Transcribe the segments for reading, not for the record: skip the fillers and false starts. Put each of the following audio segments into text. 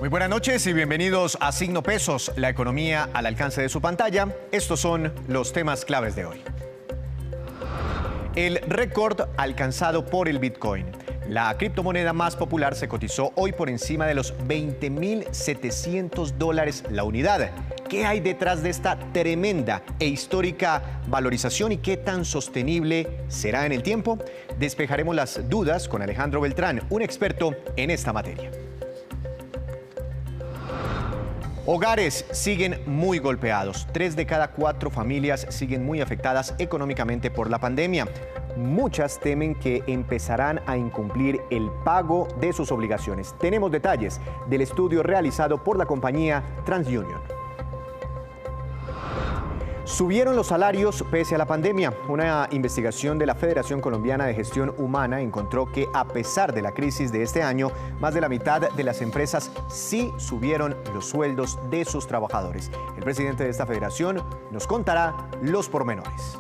Muy buenas noches y bienvenidos a Signo Pesos, la economía al alcance de su pantalla. Estos son los temas claves de hoy. El récord alcanzado por el Bitcoin. La criptomoneda más popular se cotizó hoy por encima de los $20.700 la unidad. ¿Qué hay detrás de esta tremenda e histórica valorización y qué tan sostenible será en el tiempo? Despejaremos las dudas con Alejandro Beltrán, un experto en esta materia. Hogares siguen muy golpeados. 3 de cada 4 familias siguen muy afectadas económicamente por la pandemia. Muchas temen que empezarán a incumplir el pago de sus obligaciones. Tenemos detalles del estudio realizado por la compañía TransUnion. Subieron los salarios pese a la pandemia. Una investigación de la Federación Colombiana de Gestión Humana encontró que a pesar de la crisis de este año, más de la mitad de las empresas sí subieron los sueldos de sus trabajadores. El presidente de esta federación nos contará los pormenores.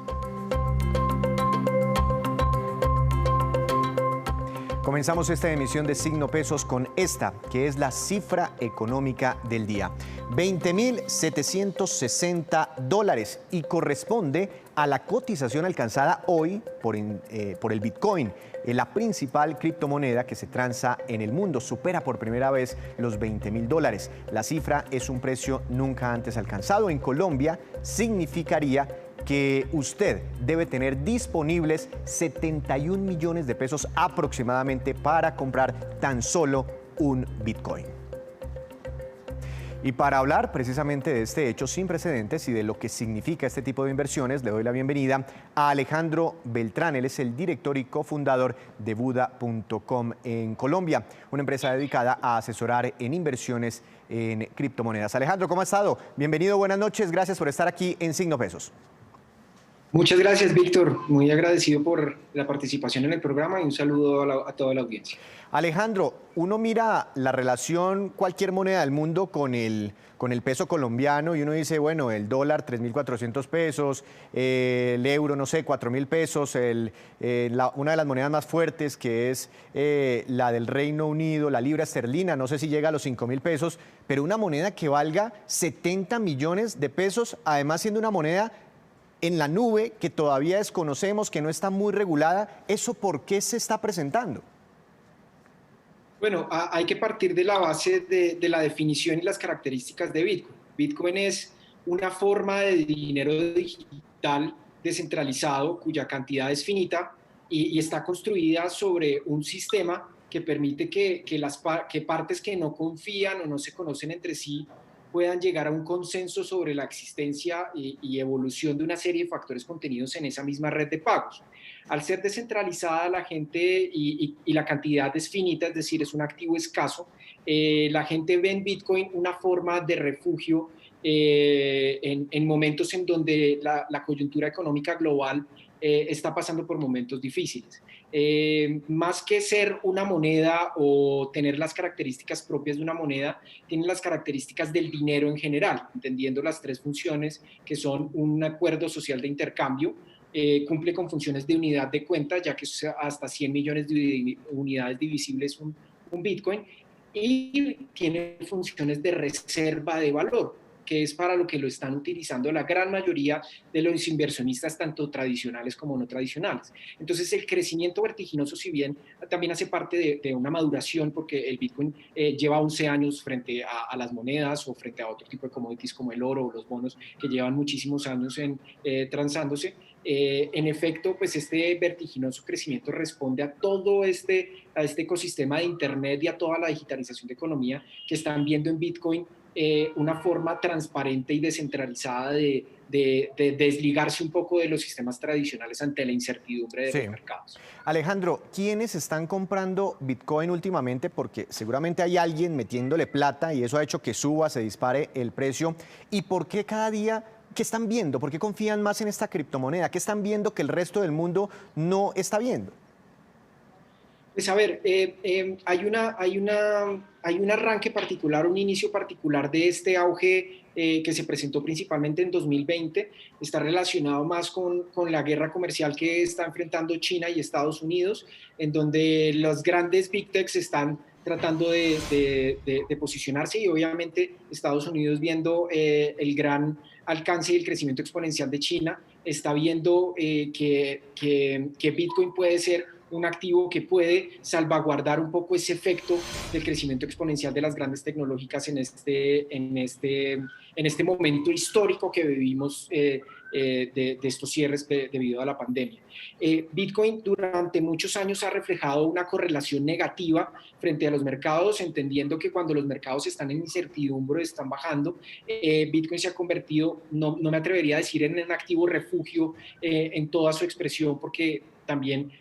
Comenzamos esta emisión de Signo Pesos con esta, que es la cifra económica del día. $20.760 y corresponde a la cotización alcanzada hoy por el Bitcoin, la principal criptomoneda que se transa en el mundo. Supera por primera vez los $20.000. La cifra es un precio nunca antes alcanzado. En Colombia significaría que usted debe tener disponibles 71 millones de pesos aproximadamente para comprar tan solo un Bitcoin. Y para hablar precisamente de este hecho sin precedentes y de lo que significa este tipo de inversiones, le doy la bienvenida a Alejandro Beltrán. Él es el director y cofundador de Buda.com en Colombia, una empresa dedicada a asesorar en inversiones en criptomonedas. Alejandro, ¿cómo ha estado? Bienvenido, buenas noches, gracias por estar aquí en Signo Pesos. Muchas gracias, Víctor. Muy agradecido por la participación en el programa y un saludo a toda la audiencia. Alejandro, uno mira la relación cualquier moneda del mundo con el peso colombiano y uno dice, bueno, el dólar 3.400 pesos, el euro, no sé, 4.000 pesos, una de las monedas más fuertes que es la del Reino Unido, la libra esterlina, no sé si llega a los 5.000 pesos, pero una moneda que valga 70 millones de pesos, además siendo una moneda en la nube que todavía desconocemos, que no está muy regulada, ¿eso por qué se está presentando? Bueno, hay que partir de la base de la definición y las características de Bitcoin. Bitcoin es una forma de dinero digital descentralizado cuya cantidad es finita y está construida sobre un sistema que permite que partes que no confían o no se conocen entre sí puedan llegar a un consenso sobre la existencia y evolución de una serie de factores contenidos en esa misma red de pagos. Al ser descentralizada la gente y la cantidad es finita, es decir, es un activo escaso, la gente ve en Bitcoin una forma de refugio en momentos en donde la coyuntura económica global está pasando por momentos difíciles. Más que ser una moneda o tener las características propias de una moneda, tiene las características del dinero en general, entendiendo las 3 funciones que son un acuerdo social de intercambio, cumple con funciones de unidad de cuenta, ya que es hasta 100 millones de unidades divisibles un Bitcoin, y tiene funciones de reserva de valor, que es para lo que lo están utilizando la gran mayoría de los inversionistas, tanto tradicionales como no tradicionales. Entonces, el crecimiento vertiginoso, si bien también hace parte de una maduración, porque el Bitcoin lleva 11 años frente a las monedas o frente a otro tipo de commodities como el oro o los bonos, que llevan muchísimos años transándose. En efecto, pues este vertiginoso crecimiento responde a todo este ecosistema de Internet y a toda la digitalización de economía que están viendo en Bitcoin una forma transparente y descentralizada de desligarse un poco de los sistemas tradicionales ante la incertidumbre de los mercados. Alejandro, ¿quiénes están comprando Bitcoin últimamente? Porque seguramente hay alguien metiéndole plata y eso ha hecho que suba, se dispare el precio. ¿Y por qué cada día? ¿Qué están viendo? ¿Por qué confían más en esta criptomoneda? ¿Qué están viendo que el resto del mundo no está viendo? Pues a ver, hay un arranque particular, un inicio particular de este auge que se presentó principalmente en 2020, está relacionado más con la guerra comercial que está enfrentando China y Estados Unidos, en donde los grandes Big Techs están tratando de posicionarse, y obviamente Estados Unidos, viendo el gran alcance y el crecimiento exponencial de China, está viendo que Bitcoin puede ser un activo que puede salvaguardar un poco ese efecto del crecimiento exponencial de las grandes tecnológicas en este momento histórico que vivimos de estos cierres debido a la pandemia. Bitcoin durante muchos años ha reflejado una correlación negativa frente a los mercados, entendiendo que cuando los mercados están en incertidumbre, están bajando, Bitcoin se ha convertido, no me atrevería a decir en un activo refugio en toda su expresión, porque también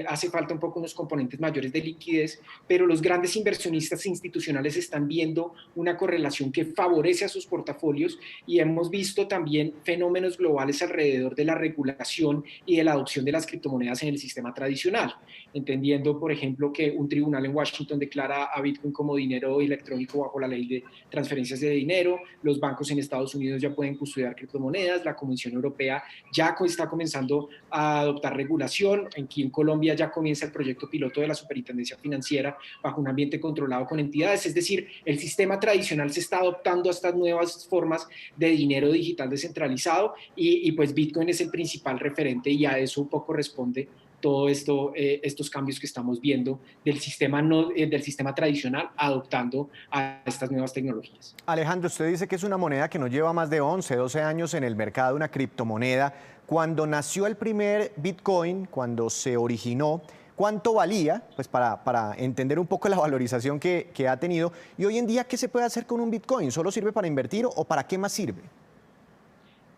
hace falta un poco unos componentes mayores de liquidez, pero los grandes inversionistas institucionales están viendo una correlación que favorece a sus portafolios, y hemos visto también fenómenos globales alrededor de la regulación y de la adopción de las criptomonedas en el sistema tradicional, entendiendo, por ejemplo, que un tribunal en Washington declara a Bitcoin como dinero electrónico bajo la ley de transferencias de dinero, los bancos en Estados Unidos ya pueden custodiar criptomonedas, la Comisión Europea ya está comenzando a adoptar regulación. Aquí en Colombia ya comienza el proyecto piloto de la Superintendencia Financiera bajo un ambiente controlado con entidades, es decir, el sistema tradicional se está adoptando a estas nuevas formas de dinero digital descentralizado, y pues Bitcoin es el principal referente, y a eso un poco responde todo esto, estos cambios que estamos viendo del sistema, del sistema tradicional adoptando a estas nuevas tecnologías. Alejandro, usted dice que es una moneda que no lleva más de 11, 12 años en el mercado, una criptomoneda. Cuando nació el primer Bitcoin, cuando se originó, ¿cuánto valía? Pues para entender un poco la valorización que ha tenido. Y hoy en día, ¿qué se puede hacer con un Bitcoin? ¿Solo sirve para invertir o para qué más sirve?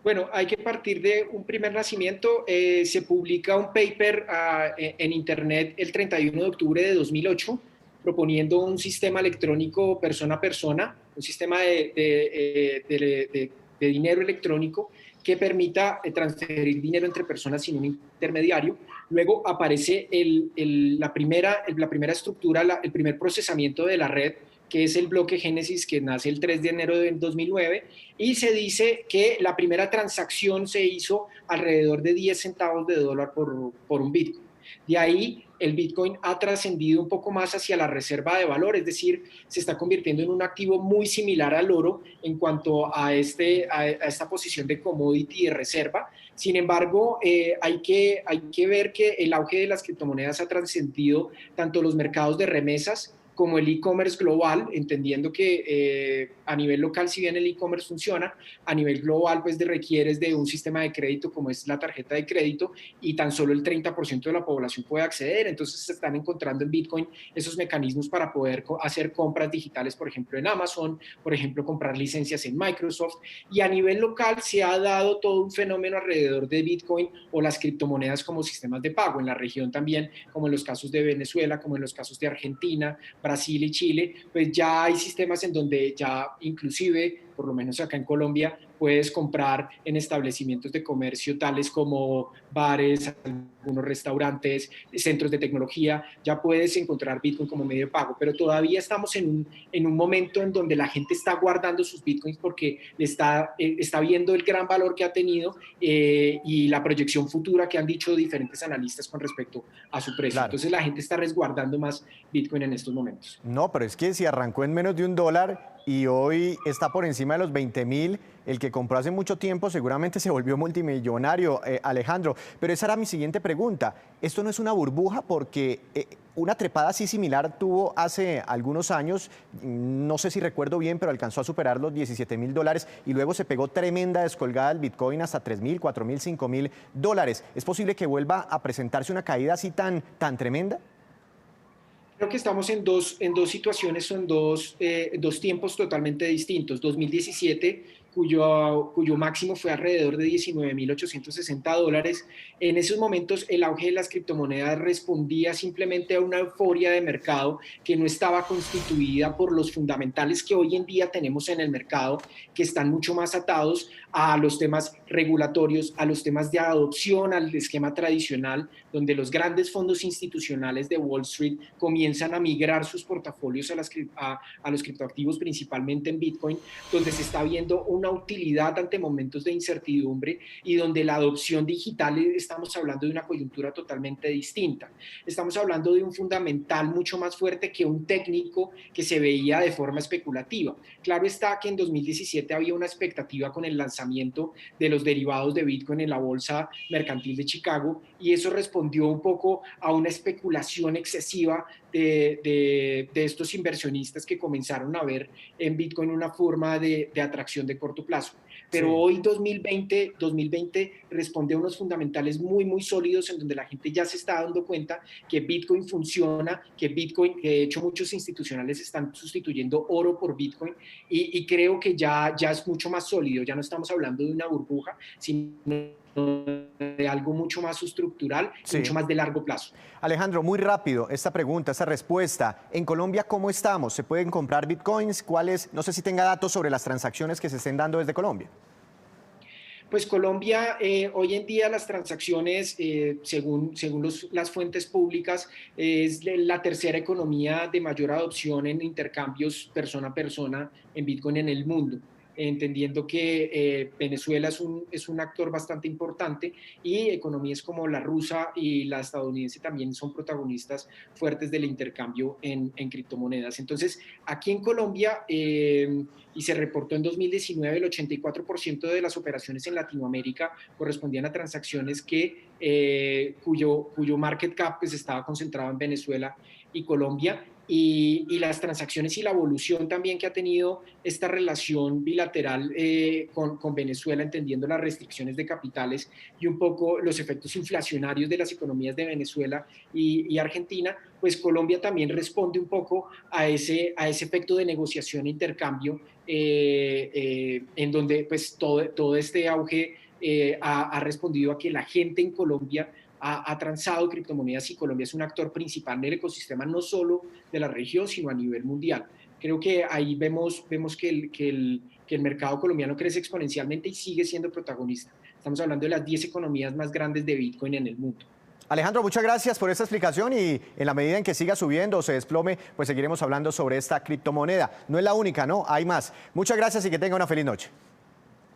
Bueno, hay que partir de un primer nacimiento. Se publica un paper en Internet el 31 de octubre de 2008 proponiendo un sistema electrónico persona a persona, un sistema de dinero electrónico que permita transferir dinero entre personas sin un intermediario. Luego aparece la primera estructura, el primer procesamiento de la red, que es el bloque Génesis, que nace el 3 de enero de 2009, y se dice que la primera transacción se hizo alrededor de 10 centavos de dólar por un Bitcoin. De ahí, el Bitcoin ha trascendido un poco más hacia la reserva de valor, es decir, se está convirtiendo en un activo muy similar al oro en cuanto a esta posición de commodity de reserva. Sin embargo, hay que ver que el auge de las criptomonedas ha trascendido tanto los mercados de remesas como el e-commerce global, entendiendo que a nivel local, si bien el e-commerce funciona, a nivel global pues requieres de un sistema de crédito como es la tarjeta de crédito, y tan solo el 30% de la población puede acceder. Entonces se están encontrando en Bitcoin esos mecanismos para poder hacer compras digitales, por ejemplo en Amazon, por ejemplo comprar licencias en Microsoft, y a nivel local se ha dado todo un fenómeno alrededor de Bitcoin o las criptomonedas como sistemas de pago en la región también, como en los casos de Venezuela, como en los casos de Argentina, Brasil y Chile. Pues ya hay sistemas en donde ya inclusive, por lo menos acá en Colombia, puedes comprar en establecimientos de comercio tales como bares, algunos restaurantes, centros de tecnología, ya puedes encontrar Bitcoin como medio de pago, pero todavía estamos en un momento en donde la gente está guardando sus Bitcoins porque está viendo el gran valor que ha tenido y la proyección futura que han dicho diferentes analistas con respecto a su precio. Claro. Entonces la gente está resguardando más Bitcoin en estos momentos. No, pero es que si arrancó en menos de $1 y hoy está por encima de los 20.000, el que compró hace mucho tiempo seguramente se volvió multimillonario, Alejandro. Pero esa era mi siguiente pregunta. ¿Esto no es una burbuja? Porque una trepada así similar tuvo hace algunos años, no sé si recuerdo bien, pero alcanzó a superar los $17.000 y luego se pegó tremenda descolgada del Bitcoin hasta $3.000, $4.000, $5.000. ¿Es posible que vuelva a presentarse una caída así tan tremenda? Creo que estamos en dos situaciones, son dos tiempos totalmente distintos. 2017, cuyo máximo fue alrededor de $19.860. En esos momentos, el auge de las criptomonedas respondía simplemente a una euforia de mercado que no estaba constituida por los fundamentales que hoy en día tenemos en el mercado, que están mucho más atados a los temas regulatorios, a los temas de adopción al esquema tradicional, donde los grandes fondos institucionales de Wall Street comienzan a migrar sus portafolios a los criptoactivos, principalmente en Bitcoin, donde se está viendo un una utilidad ante momentos de incertidumbre y donde la adopción digital estamos hablando de una coyuntura totalmente distinta. Estamos hablando de un fundamental mucho más fuerte que un técnico que se veía de forma especulativa. Claro está que en 2017 había una expectativa con el lanzamiento de los derivados de Bitcoin en la bolsa mercantil de Chicago y eso respondió un poco a una especulación excesiva de estos inversionistas que comenzaron a ver en Bitcoin una forma de atracción de corto plazo. Pero Sí. hoy 2020 responde a unos fundamentales muy, muy sólidos en donde la gente ya se está dando cuenta que Bitcoin funciona, que Bitcoin, que de hecho muchos institucionales están sustituyendo oro por Bitcoin y creo que ya es mucho más sólido, ya no estamos hablando de una burbuja, sino de algo mucho más estructural y mucho Sí. más de largo plazo. Alejandro, muy rápido, esta pregunta, esta respuesta. En Colombia, ¿cómo estamos? ¿Se pueden comprar bitcoins? ¿Cuáles? No sé si tenga datos sobre las transacciones que se estén dando desde Colombia. Pues Colombia, hoy en día las transacciones, según las fuentes públicas, es la tercera economía de mayor adopción en intercambios persona a persona en Bitcoin en el mundo, entendiendo que Venezuela es un actor bastante importante y economías como la rusa y la estadounidense también son protagonistas fuertes del intercambio en criptomonedas. Entonces, aquí en Colombia, y se reportó en 2019, el 84% de las operaciones en Latinoamérica correspondían a transacciones cuyo market cap pues, estaba concentrado en Venezuela y Colombia. Y las transacciones y la evolución también que ha tenido esta relación bilateral con Venezuela, entendiendo las restricciones de capitales y un poco los efectos inflacionarios de las economías de Venezuela y Argentina, pues Colombia también responde un poco a ese efecto de negociación e intercambio en donde pues todo este auge ha respondido a que la gente en Colombia ha transado criptomonedas y Colombia es un actor principal en el ecosistema no solo de la región, sino a nivel mundial. Creo que ahí vemos que el mercado colombiano crece exponencialmente y sigue siendo protagonista. Estamos hablando de las 10 economías más grandes de Bitcoin en el mundo. Alejandro, muchas gracias por esta explicación y en la medida en que siga subiendo o se desplome, pues seguiremos hablando sobre esta criptomoneda. No es la única, ¿no? Hay más. Muchas gracias y que tenga una feliz noche.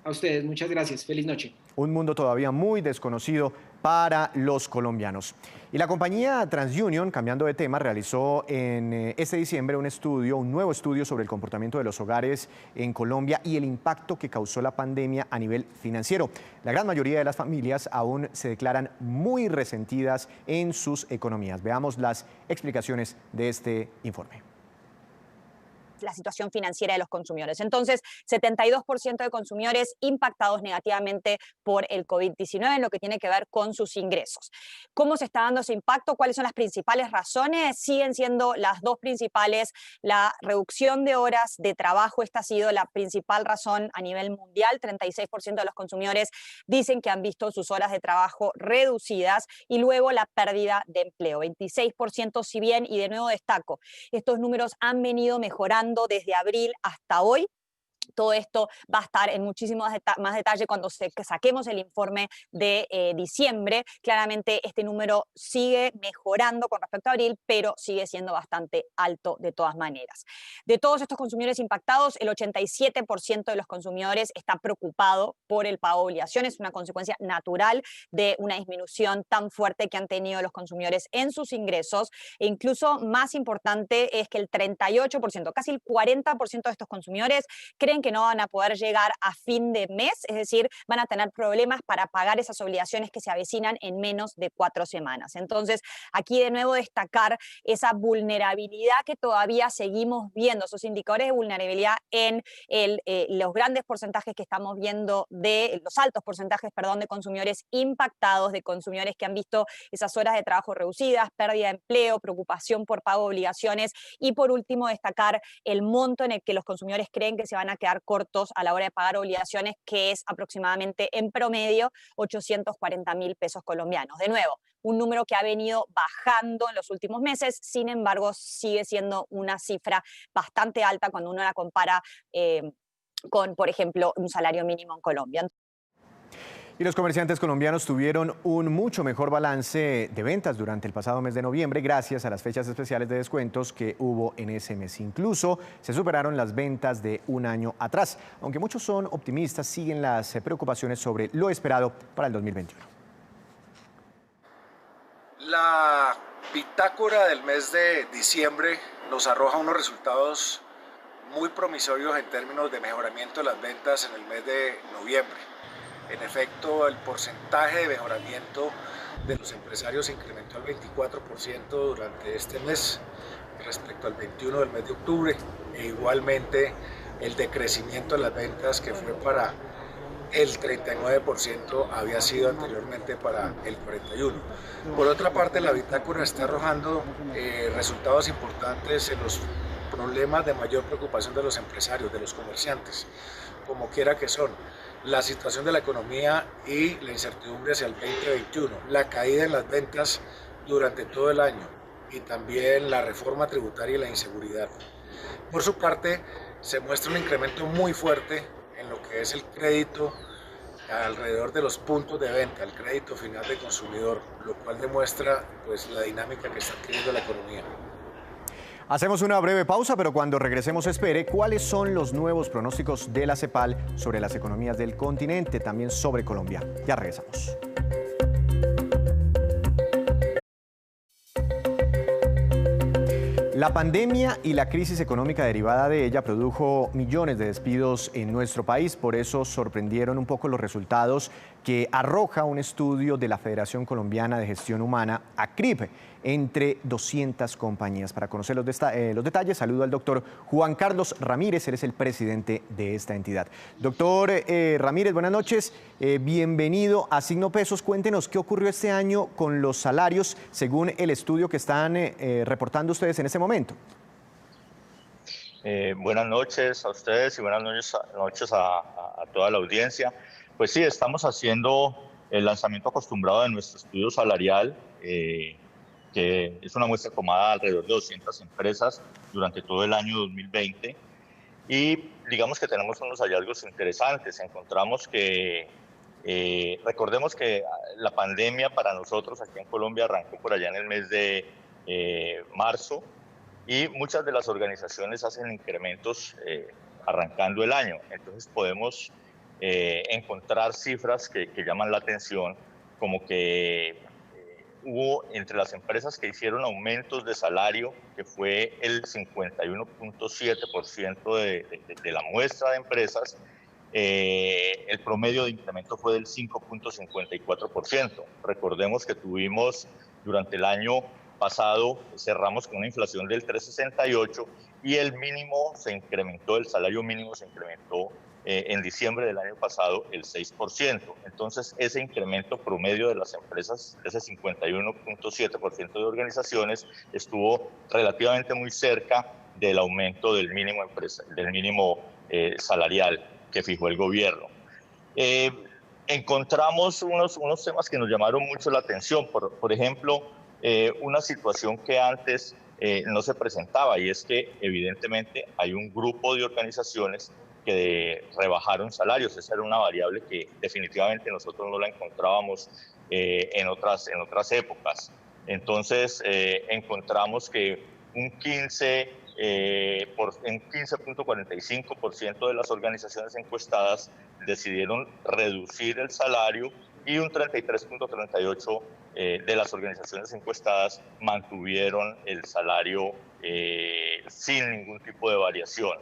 A ustedes, muchas gracias. Feliz noche. Un mundo todavía muy desconocido para los colombianos. Y la compañía TransUnion, cambiando de tema, realizó en este diciembre un nuevo estudio sobre el comportamiento de los hogares en Colombia y el impacto que causó la pandemia a nivel financiero. La gran mayoría de las familias aún se declaran muy resentidas en sus economías. Veamos las explicaciones de este informe. La situación financiera de los consumidores. Entonces, 72% de consumidores impactados negativamente por el COVID-19 en lo que tiene que ver con sus ingresos. ¿Cómo se está dando ese impacto? ¿Cuáles son las principales razones? Siguen siendo las dos principales. La reducción de horas de trabajo, esta ha sido la principal razón a nivel mundial. 36% de los consumidores dicen que han visto sus horas de trabajo reducidas y luego la pérdida de empleo. 26%, si bien, y de nuevo destaco, estos números han venido mejorando desde abril hasta hoy. Todo esto va a estar en muchísimo más detalle cuando saquemos el informe de diciembre. Claramente este número sigue mejorando con respecto a abril, pero sigue siendo bastante alto de todas maneras. De todos estos consumidores impactados, el 87% de los consumidores está preocupado por el pago de obligaciones, una consecuencia natural de una disminución tan fuerte que han tenido los consumidores en sus ingresos. E incluso más importante es que el 38%, casi el 40% de estos consumidores creen que no van a poder llegar a fin de mes, es decir, van a tener problemas para pagar esas obligaciones que se avecinan en menos de 4 semanas. Entonces, aquí de nuevo destacar esa vulnerabilidad que todavía seguimos viendo, esos indicadores de vulnerabilidad en los grandes porcentajes que estamos viendo los altos porcentajes, perdón, de consumidores impactados, de consumidores que han visto esas horas de trabajo reducidas, pérdida de empleo, preocupación por pago de obligaciones y por último destacar el monto en el que los consumidores creen que se van a quedar cortos a la hora de pagar obligaciones, que es aproximadamente en promedio 840.000 pesos colombianos. De nuevo, un número que ha venido bajando en los últimos meses, sin embargo, sigue siendo una cifra bastante alta cuando uno la compara con, por ejemplo, un salario mínimo en Colombia. Y los comerciantes colombianos tuvieron un mucho mejor balance de ventas durante el pasado mes de noviembre gracias a las fechas especiales de descuentos que hubo en ese mes. Incluso se superaron las ventas de un año atrás. Aunque muchos son optimistas, siguen las preocupaciones sobre lo esperado para el 2021. La bitácora del mes de diciembre nos arroja unos resultados muy promisorios en términos de mejoramiento de las ventas en el mes de noviembre. En efecto, el porcentaje de mejoramiento de los empresarios se incrementó al 24% durante este mes respecto al 21% del mes de octubre, e igualmente el decrecimiento de las ventas, que fue para el 39%, había sido anteriormente para el 41%. Por otra parte, la bitácora está arrojando resultados importantes en los problemas de mayor preocupación de los empresarios, de los comerciantes, como quiera que son la situación de la economía y la incertidumbre hacia el 2021, la caída en las ventas durante todo el año y también la reforma tributaria y la inseguridad. Por su parte, se muestra un incremento muy fuerte en lo que es el crédito alrededor de los puntos de venta, el crédito final de consumidor, lo cual demuestra pues la dinámica que está adquiriendo la economía. Hacemos una breve pausa, pero cuando regresemos espere cuáles son los nuevos pronósticos de la CEPAL sobre las economías del continente, también sobre Colombia. Ya regresamos. La pandemia y la crisis económica derivada de ella produjo millones de despidos en nuestro país. Por eso sorprendieron un poco los resultados que arroja un estudio de la Federación Colombiana de Gestión Humana, ACRIP, entre 200 compañías. Para conocer los detalles, saludo al doctor Juan Carlos Ramírez, él es el presidente de esta entidad. Doctor Ramírez, buenas noches, bienvenido a Signo Pesos. Cuéntenos qué ocurrió este año con los salarios según el estudio que están reportando ustedes en este momento. Buenas noches a ustedes y buenas noches a toda la audiencia. Pues sí, estamos haciendo el lanzamiento acostumbrado de nuestro estudio salarial, que es una muestra tomada alrededor de 200 empresas durante todo el año 2020. Y digamos que tenemos unos hallazgos interesantes. Encontramos que, recordemos que la pandemia para nosotros aquí en Colombia arrancó por allá en el mes de marzo, y muchas de las organizaciones hacen incrementos arrancando el año. Entonces podemos encontrar cifras que llaman la atención, como que hubo entre las empresas que hicieron aumentos de salario, que fue el 51.7% de la muestra de empresas, el promedio de incremento fue del 5.54%. Recordemos que tuvimos durante el año pasado, cerramos con una inflación del 3.68 y el mínimo se incrementó, el salario mínimo se incrementó en diciembre del año pasado el 6%. Entonces, ese incremento promedio de las empresas, ese 51.7% de organizaciones, estuvo relativamente muy cerca del aumento del mínimo, salarial que fijó el gobierno. Encontramos unos temas que nos llamaron mucho la atención. Por ejemplo, una situación que antes no se presentaba, y es que evidentemente hay un grupo de organizaciones que rebajaron salarios. Esa era una variable que definitivamente nosotros no la encontrábamos en otras épocas. Entonces encontramos que un 15.45% de las organizaciones encuestadas decidieron reducir el salario y un 33.38% de las organizaciones encuestadas mantuvieron el salario sin ningún tipo de variación.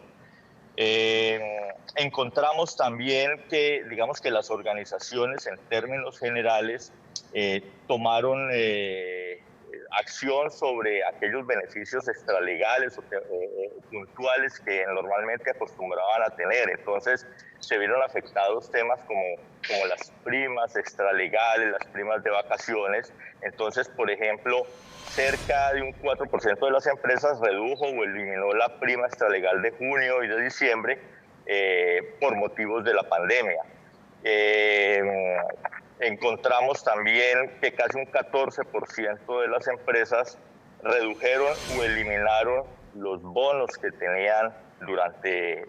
Encontramos también que, digamos que las organizaciones en términos generales tomaron acción sobre aquellos beneficios extralegales o puntuales que normalmente acostumbraban a tener. Entonces se vieron afectados temas como las primas extralegales, las primas de vacaciones. Entonces, por ejemplo, cerca de un 4% de las empresas redujo o eliminó la prima extralegal de junio y de diciembre por motivos de la pandemia. Encontramos también que casi un 14% de las empresas redujeron o eliminaron los bonos que tenían durante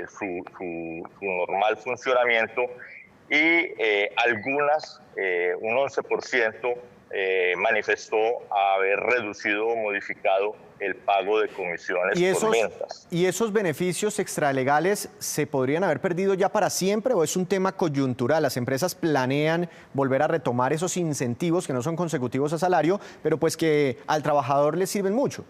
su normal funcionamiento, y algunas, un 11%, manifestó haber reducido o modificado el pago de comisiones por ventas. ¿Y esos beneficios extralegales se podrían haber perdido ya para siempre o es un tema coyuntural? Las empresas planean volver a retomar esos incentivos que no son consecutivos a salario, pero pues que al trabajador le sirven mucho.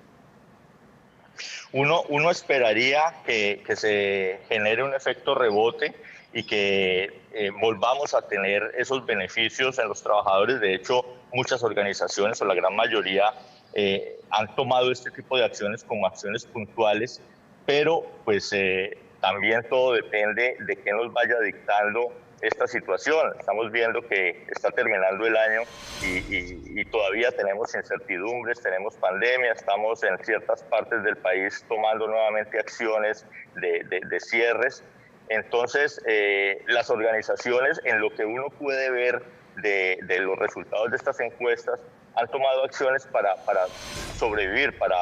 Uno esperaría que se genere un efecto rebote y que volvamos a tener esos beneficios en los trabajadores. De hecho, muchas organizaciones o la gran mayoría han tomado este tipo de acciones como acciones puntuales, pero pues también todo depende de qué nos vaya dictando esta situación. Estamos viendo que está terminando el año y todavía tenemos incertidumbres, tenemos pandemia, estamos en ciertas partes del país tomando nuevamente acciones de cierres. Entonces, las organizaciones, en lo que uno puede ver de los resultados de estas encuestas, han tomado acciones para sobrevivir, para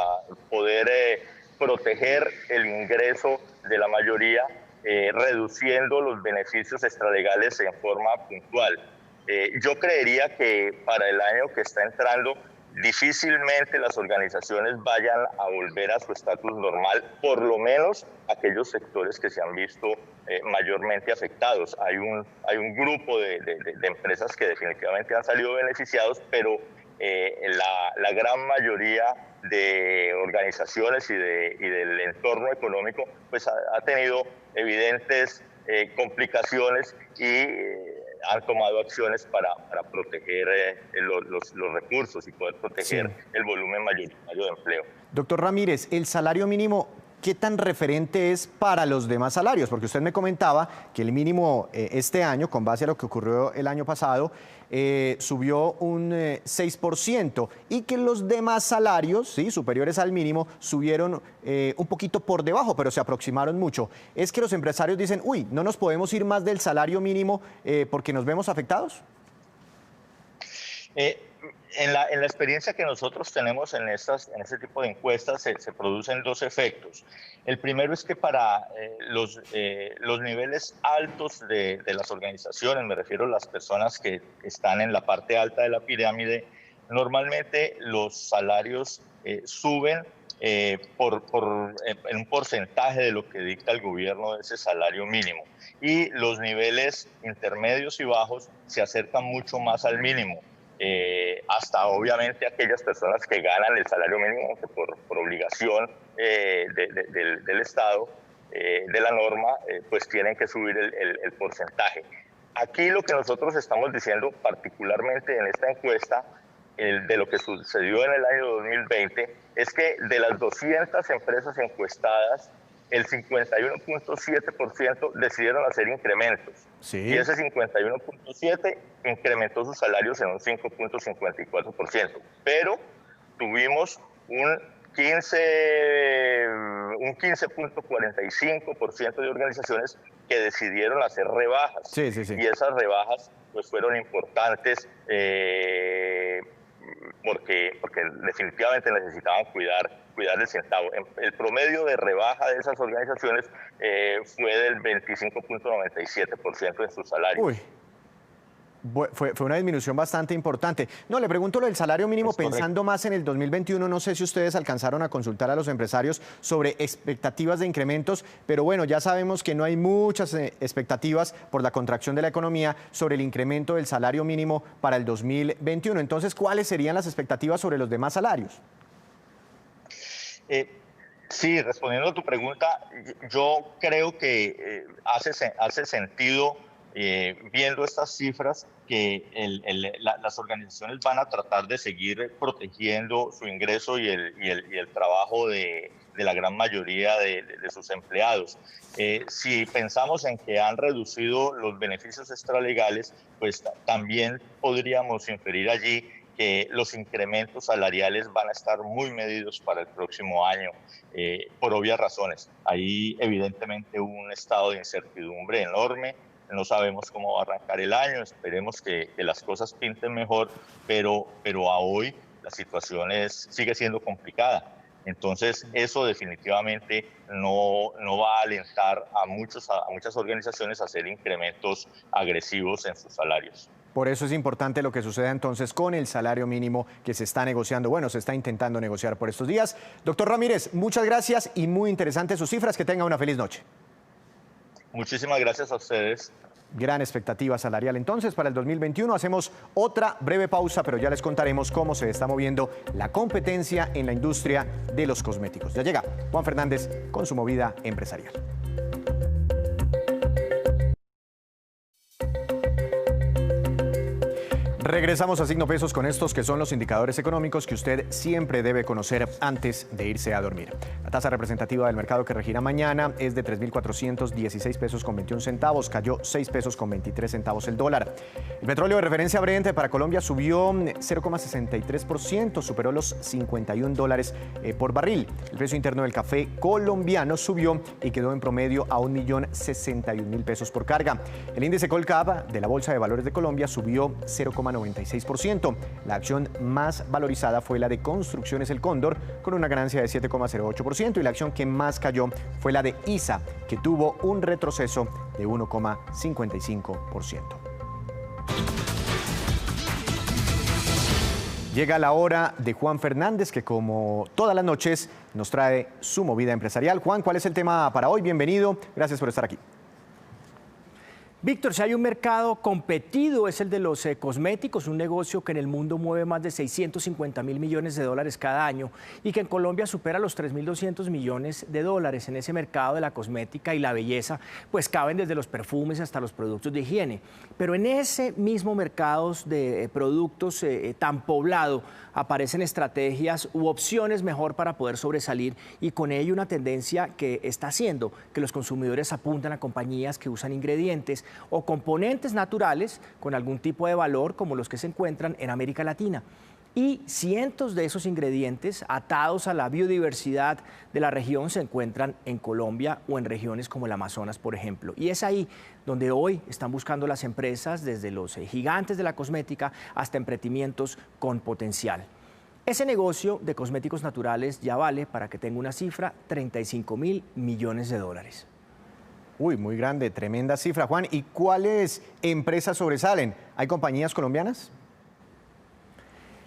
poder proteger el ingreso de la mayoría, reduciendo los beneficios extralegales en forma puntual. Yo creería que para el año que está entrando, difícilmente las organizaciones vayan a volver a su estatus normal, por lo menos aquellos sectores que se han visto mayormente afectados. Hay un grupo de empresas que definitivamente han salido beneficiados, pero la gran mayoría de organizaciones y del entorno económico pues ha tenido evidentes complicaciones y han tomado acciones para proteger los recursos y poder proteger el volumen mayoritario de empleo. Doctor Ramírez, el salario mínimo, ¿qué tan referente es para los demás salarios? Porque usted me comentaba que el mínimo este año, con base a lo que ocurrió el año pasado, subió un 6% y que los demás salarios, ¿sí?, superiores al mínimo, subieron un poquito por debajo, pero se aproximaron mucho. ¿Es que los empresarios dicen, uy, no nos podemos ir más del salario mínimo porque nos vemos afectados? En la experiencia que nosotros tenemos en este tipo de encuestas se producen dos efectos. El primero es que para los niveles altos de las organizaciones, me refiero a las personas que están en la parte alta de la pirámide, normalmente los salarios suben en un porcentaje de lo que dicta el gobierno de ese salario mínimo. Y los niveles intermedios y bajos se acercan mucho más al mínimo. Hasta obviamente aquellas personas que ganan el salario mínimo, que por obligación del Estado, de la norma, pues tienen que subir el porcentaje. Aquí lo que nosotros estamos diciendo, particularmente en esta encuesta, de lo que sucedió en el año 2020, es que de las 200 empresas encuestadas, el 51.7% decidieron hacer incrementos. Sí. Y ese 51.7% incrementó sus salarios en un 5.54%. Pero tuvimos un 15.45% de organizaciones que decidieron hacer rebajas. Sí. Y esas rebajas pues fueron importantes porque definitivamente necesitaban cuidar el centavo. El promedio de rebaja de esas organizaciones fue del 25.97% en su salario. Uy, fue una disminución bastante importante. No, le pregunto lo del salario mínimo pensando más en el 2021. No sé si ustedes alcanzaron a consultar a los empresarios sobre expectativas de incrementos, pero bueno, ya sabemos que no hay muchas expectativas por la contracción de la economía sobre el incremento del salario mínimo para el 2021. Entonces, ¿cuáles serían las expectativas sobre los demás salarios? Sí, respondiendo a tu pregunta, yo creo que hace sentido, viendo estas cifras, que las organizaciones van a tratar de seguir protegiendo su ingreso y el trabajo de la gran mayoría de sus empleados. Si pensamos en que han reducido los beneficios extralegales, pues también podríamos inferir allí que los incrementos salariales van a estar muy medidos para el próximo año, por obvias razones. Hay evidentemente un estado de incertidumbre enorme, no sabemos cómo va a arrancar el año, esperemos que las cosas pinten mejor, pero a hoy la situación sigue siendo complicada. Entonces, eso definitivamente no va a alentar a muchas organizaciones a hacer incrementos agresivos en sus salarios. Por eso es importante lo que suceda entonces con el salario mínimo que se está negociando, bueno, se está intentando negociar por estos días. Doctor Ramírez, muchas gracias y muy interesantes sus cifras. Que tenga una feliz noche. Muchísimas gracias a ustedes. Gran expectativa salarial entonces para el 2021. Hacemos otra breve pausa, pero ya les contaremos cómo se está moviendo la competencia en la industria de los cosméticos. Ya llega Juan Fernández con su movida empresarial. Regresamos a Signo Pesos con estos que son los indicadores económicos que usted siempre debe conocer antes de irse a dormir. La tasa representativa del mercado que regirá mañana es de 3.416 pesos con 21 centavos, cayó 6 pesos con 23 centavos el dólar. El petróleo de referencia Brent para Colombia subió 0,63%, superó los $51 por barril. El precio interno del café colombiano subió y quedó en promedio a 1.061.000 pesos por carga. El índice Colcap de la Bolsa de Valores de Colombia subió 0,96%. La acción más valorizada fue la de Construcciones El Cóndor, con una ganancia de 7,08%, y la acción que más cayó fue la de ISA, que tuvo un retroceso de 1,55%. Llega la hora de Juan Fernández, que como todas las noches nos trae su movida empresarial. Juan, ¿cuál es el tema para hoy? Bienvenido, gracias por estar aquí. Víctor, si hay un mercado competido es el de los cosméticos, un negocio que en el mundo mueve más de 650.000 millones de dólares cada año y que en Colombia supera los 3.200 millones de dólares. En ese mercado de la cosmética y la belleza, pues caben desde los perfumes hasta los productos de higiene. Pero en ese mismo mercado de productos tan poblado aparecen estrategias u opciones mejor para poder sobresalir, y con ello una tendencia que está haciendo que los consumidores apuntan a compañías que usan ingredientes o componentes naturales con algún tipo de valor como los que se encuentran en América Latina. Y cientos de esos ingredientes atados a la biodiversidad de la región se encuentran en Colombia o en regiones como el Amazonas, por ejemplo. Y es ahí donde hoy están buscando las empresas, desde los gigantes de la cosmética hasta emprendimientos con potencial. Ese negocio de cosméticos naturales ya vale, para que tenga una cifra, 35.000 millones de dólares. Uy, muy grande, tremenda cifra, Juan. ¿Y cuáles empresas sobresalen? ¿Hay compañías colombianas?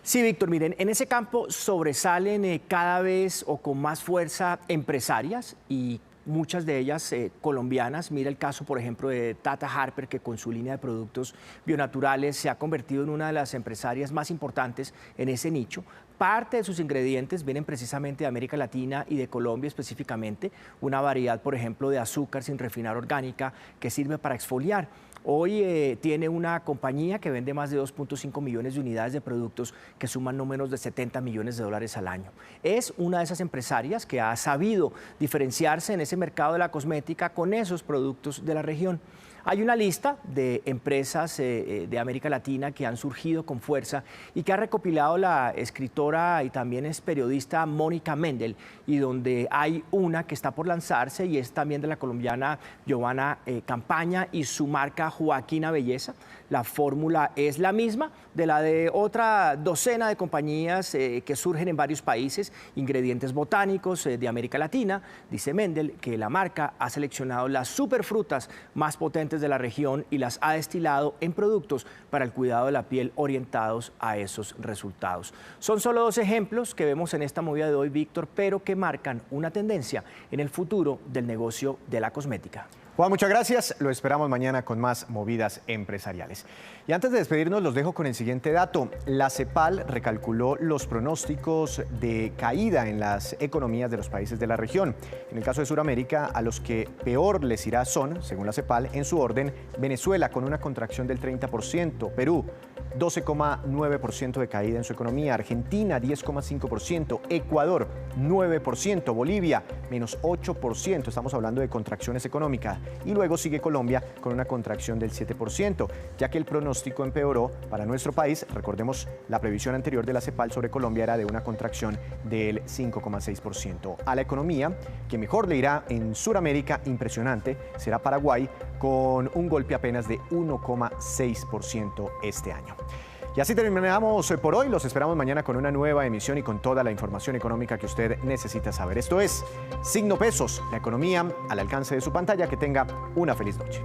Sí, Víctor, miren, en ese campo sobresalen cada vez o con más fuerza empresarias, y muchas de ellas colombianas. Mira el caso, por ejemplo, de Tata Harper, que con su línea de productos bionaturales se ha convertido en una de las empresarias más importantes en ese nicho. Parte de sus ingredientes vienen precisamente de América Latina y de Colombia específicamente, una variedad, por ejemplo, de azúcar sin refinar orgánica que sirve para exfoliar. Hoy tiene una compañía que vende más de 2.5 millones de unidades de productos que suman no menos de 70 millones de dólares al año. Es una de esas empresarias que ha sabido diferenciarse en ese mercado de la cosmética con esos productos de la región. Hay una lista de empresas de América Latina que han surgido con fuerza y que ha recopilado la escritora y también es periodista Mónica Mendel, y donde hay una que está por lanzarse y es también de la colombiana Giovanna Campaña y su marca Joaquina Belleza. La fórmula es la misma de la de otra docena de compañías que surgen en varios países, ingredientes botánicos de América Latina. Dice Mendel que la marca ha seleccionado las superfrutas más potentes de la región y las ha destilado en productos para el cuidado de la piel orientados a esos resultados. Son solo dos ejemplos que vemos en esta movida de hoy, Víctor, pero que marcan una tendencia en el futuro del negocio de la cosmética. Juan, muchas gracias. Lo esperamos mañana con más movidas empresariales. Y antes de despedirnos, los dejo con el siguiente dato. La CEPAL recalculó los pronósticos de caída en las economías de los países de la región. En el caso de Sudamérica, a los que peor les irá son, según la CEPAL, en su orden, Venezuela con una contracción del 30%, Perú 12,9% de caída en su economía, Argentina 10,5%, Ecuador 9%, Bolivia menos 8%, estamos hablando de contracciones económicas, y luego sigue Colombia con una contracción del 7%, ya que el pronóstico empeoró para nuestro país. Recordemos, la previsión anterior de la CEPAL sobre Colombia era de una contracción del 5,6%. A la economía que mejor le irá en Sudamérica, impresionante, será Paraguay, con un golpe apenas de 1,6% este año. Y así terminamos por hoy. Los esperamos mañana con una nueva emisión y con toda la información económica que usted necesita saber. Esto es Signo Pesos, la economía al alcance de su pantalla. Que tenga una feliz noche.